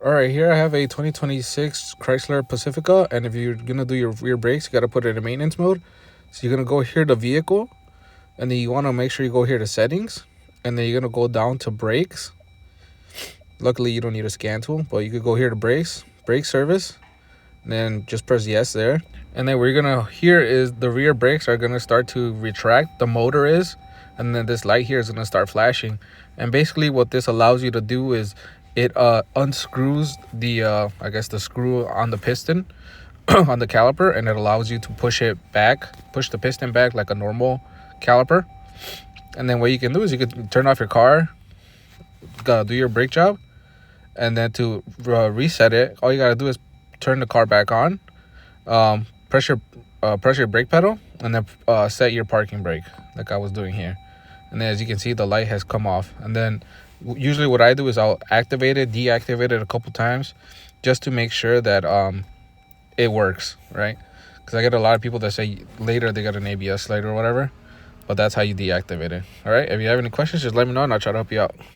All right, here I have a 2026 Chrysler Pacifica, and if you're gonna do your rear brakes, you gotta put it in maintenance mode. So you're gonna go here to vehicle, and then you wanna make sure you go here to settings, and then you're gonna go down to brakes. Luckily, you don't need a scan tool, but you could go here to brakes, brake service, and then just press yes there. And then what you're gonna hear is the rear brakes are gonna start to retract, the motor is, and then this light here is gonna start flashing. And basically what this allows you to do is it unscrews the I guess the screw on the piston on the caliper, and it allows you to push the piston back like a normal caliper. And then what you can do is you can turn off your car, do your brake job, and then to reset it, all you gotta do is turn the car back on, press your brake pedal, and then set your parking brake like I was doing here. And then as you can see, the light has come off. And then usually what I do is I'll activate it, deactivate it a couple times just to make sure that it works, right? Because I get a lot of people that say later they got an ABS light or whatever, but that's how you deactivate it. All right, if you have any questions, just let me know and I'll try to help you out.